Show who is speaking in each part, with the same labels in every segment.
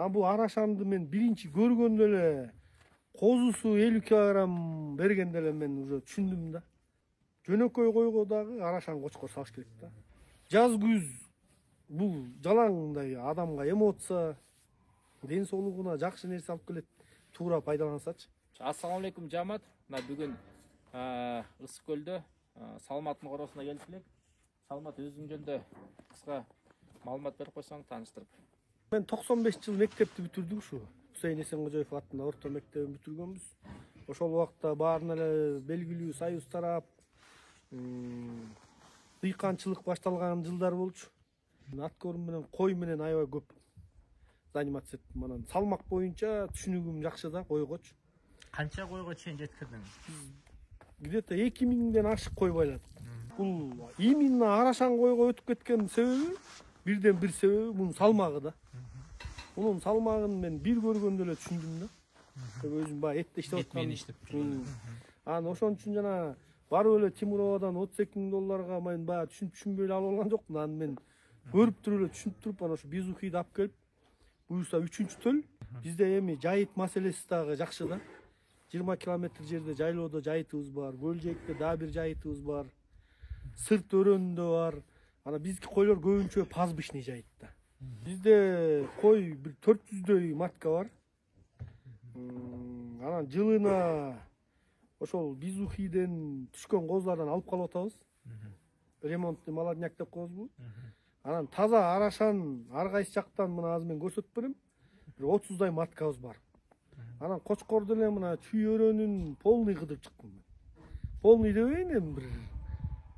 Speaker 1: бул арашанды мен биринчи көргөндө эле козусу 50 килограмм бергенде эле мен уже түшүндүм да. Жөнөкөй койго дагы арашан кочкор салыш керек да. Жаз күз бул жалаңдай адамга эмоция, ден соолугуна жакшы нерсе алып келет. Туура пайдалансачы.
Speaker 2: Ассаламу алейкум жамаат. Мына бүгүн Ысык көлдө Салматтын коросуна келип элек. Салмат өзүң жөнүндө кыска маалымат берип койсоң тааныштырып.
Speaker 1: Мен 95 жыл мектепти бүтүрдүк ушу. Хусейин Эсенгожоев атында орто мектебин бүтүргөнбүз. Ошол убакта баарына эле белгилүү союз тарап, дыйканчылык башталган жылдар болчу. Аткорум менен кой менен аябай көп заниматься эттим. Анан салмак боюнча түшүнүгүм жакшы да койгочу.
Speaker 3: Канча койго чейин жеткирдиң?
Speaker 1: Где-то 2000ден ашык кой байладык. Бул именно арашан койго өтүп кеткен себеби, бирден бир себеби мунун салмагы да. Мунун салмагын мен бир көргөндө эле түшүндүм да. Өзүм баягы этте иштеп аткам. Анан ошон үчүн жана барып эле Тимуровадан $32,000 мен баягы түшүнбөй эле алып алган жокмун. Анан мен көрүп туруп эле түшүнүп туруп анан ошо Безухийди алып келип, буюрса 3-чү төл. Бизде эми жайыт маселеси дагы жакшы да. 20 километр жерде жайлоодо жайытыбыз бар, Көлжейекте дагы бир жайытыбыз бар. Сырт өрөөнүндө бар. Анан биздики койлор көбүнчө пастбищный жайытта. Бизде кой бир 400дөй матка бар. Анан жылына ошол Безухийден түшкөн козулардан алып калып атабыз. Ремонтный молодняк деп коебузбу. Анан таза арашан ар кайсы жактан мына азыр мен көрсөтүп берем. Бир 30дай маткабыз бар. Анан кочкорду эле мына чүй өрөөнүн полный кыдырып чыктым мен. Полный дебейин эми бир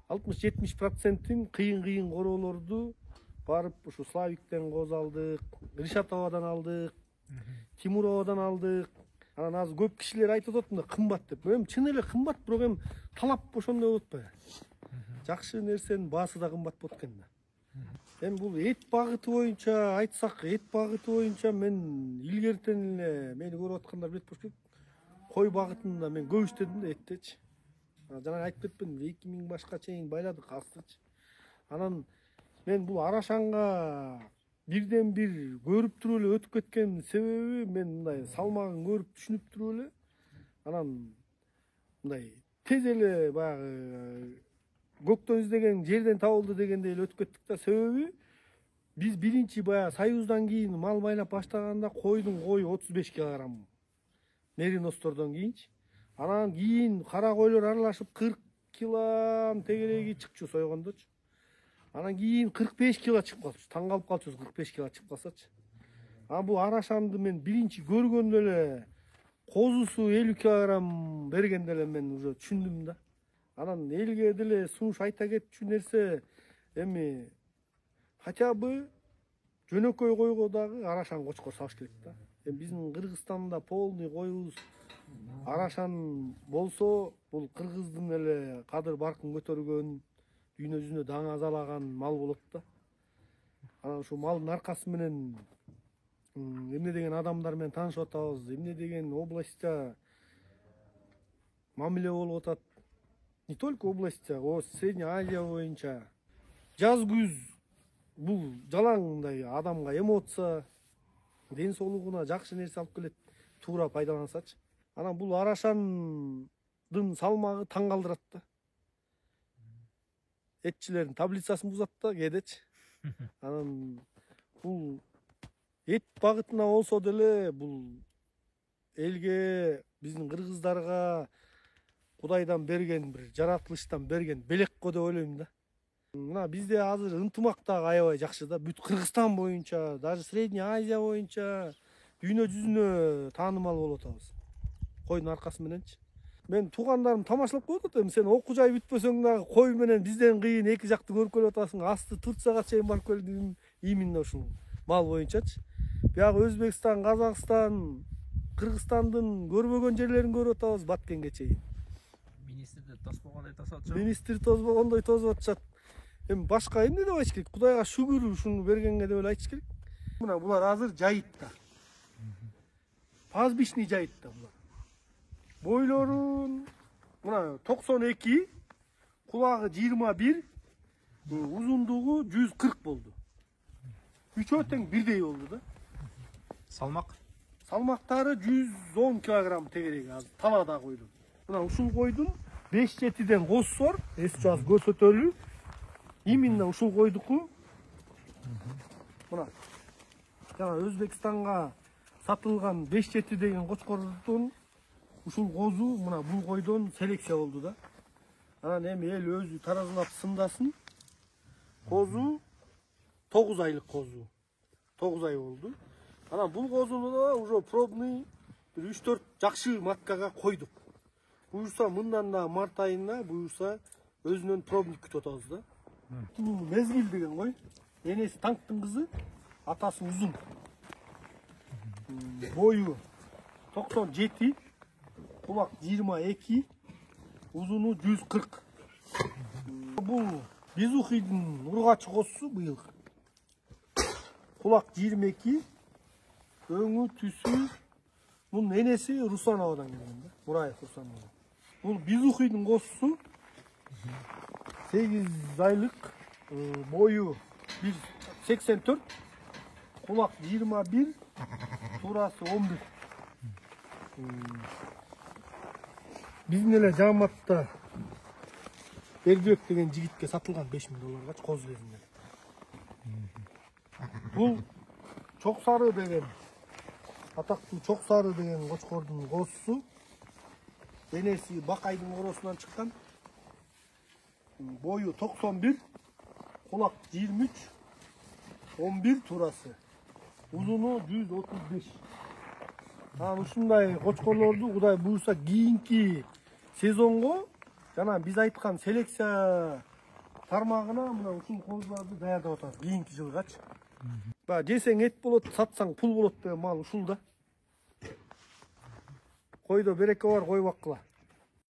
Speaker 1: 60-70%ин кыйын короолорду барып ушу Славиктен коз алдык, Ришатовадан алдык, Тимуровадан алдык. Анан азыр көп кишилер айтып атат мына кымбат деп. Эми чын эле кымбат, бирок эми талап ошондой болот атпайбы? Жакшы нерсенин баасы да кымбат болот экен да. Эми бул эт багыты боюнча айтсак, эт багыты боюнча мен илгертен эле мени көрүп аткандар билет болуш керек. Кой багытында мен көп иштедим да эттечи. Жана айтып кетпедим, 2000 башка чейин байладык астычы. Анан мен бул арашанга бирден бир көрүп туруп эле өтүп кеткен себеби мен мындай салмагын көрүп түшүнүп туруп эле анан мындай тез эле баягы көктөн издеген жерден табылды дегендей эле өтүп кеттик да. Себеби биз биринчи баягы союздан кийин мал байлап баштаганда койдун кою 35 килограмм. Мериностордон кийинчи. Анан кийин кара койлор аралашып 40 кило тегереги чыкчу сойгондочу. Анан кийин 45 кило чыгып калчу. Таң калып калчубуз 45 кило чыгып калсачы. Бул арашанды мен биринчи көргөндө эле козусу 50 килограмм бергенде эле мен уже түшүндүм да. Анан элге деле сунуш айта кетчү нерсе эми хотя бы жөнөкөй койго дагы арашан кочкор салыш керек да. Эми биздин Кыргызстанда полный коюбуз арашан болсо, бул кыргыздын эле кадыр баркын көтөргөн, дүйнө жүзүнө даң азалаган мал болот да. Анан ушул малдын аркасы менен эмне деген адамдар менен таанышып атабыз, эмне деген областта мамиле болуп атат. Не только областта, Средняя Азия боюнча. Жаз күз бул жалаңдай адамга эмоция, ден соолугуна жакшы нерсе алып келет. Туура пайдалансачы. Анан бул арашандын салмагы таң калтырат да. Этчилердин таблицасын бузат да кээдечи. Анан бул эт багытына болсо деле бул элге, биздин кыргыздарга Кудайдан берген бир жаратылыштан берген белекко деп ойлойм да. Мына бизде азыр ынтымак дагы аябай жакшы да. Бүт Кыргызстан боюнча, даже Средняя Азия боюнча дүйнө жүзүнө таанымал болуп атабыз. Койдун аркасы мененчи. Мен туугандарым тамашалап коет атам. Сен окуу жай бүтпөсөң дагы кой менен бизден кыйын эки жакты көрүп келип атасың. Асты Турцияга чейин барып келдим. Именно ушул мал боюнчачы. Биягы Өзбекстан, Казакстан, Кыргызстандын көрбөгөн жерлерин көрүп атабыз Баткенге чейин.
Speaker 3: Министрди тосбогондой тосуп атышат.
Speaker 1: Министр тосбогондой тосуп атышат. Эми башка эмне деп айтыш керек? Кудайга шүгүр ушуну бергенге деп эле айтыш керек. Мына булар азыр жайытта. Пастбищный жайытта булар. Бойлорун мына 92, кулагы 21, узундугу 140 болду. Үчөө тең бирдей болду да.
Speaker 3: Салмақ?
Speaker 1: Салмактары 110 килограмм тегереги азыр талаада койдум. Мына ушул койдун 5-7ден козусу бар, эс жаз көрсөтөлүү. Именно ушул койдуку. Мына жана Өзбекстанга сатылган 5-7 деген кочкордун ушул козу мына бул койдон селекция болду да. Анан эми эл өзү таразылап сындасын. Козу 9 айлык козу. 9 ай болду. Анан бул козуну да уже пробный 3-4 жакшы маткага койдук. Буюрса мындан да март айында буюрса өзүнөн пробник күтүп атабыз да. Бул мезгил деген кой. Энеси танктын кызы, атасы узун. Бою 97, кулак 22, узуну 140. Бул Безухийдин ургачы козусу быйыл. Кулак 22, өңү түсү. Бунун энеси Русановадан келген да. Мураев Русанова. Бул Безухийдин козусу 8 айлык, бою 184, кулак 21, турасы 11. Биздин эле Жаматта Бердибек деген жигитке сатылган $5000 коз кезинде. Бул Чок Сары деген, атактуу Чок Сары деген кочкордун козусу. Энеси Бакайдын коросунан чыккан. Бою 91, кулак 23, 11 турасы. Узуну 135. Анан ушундай кочкорлорду Кудай буйрса кийинки сезонго жана биз айткан селекция тармагына мына ушул козуларды даярдап атабыз кийинки жылгачы. Ба жесең эт болот, сатсаң пул болот деген мал ушул да. Койдо береке бар, кой баккыла.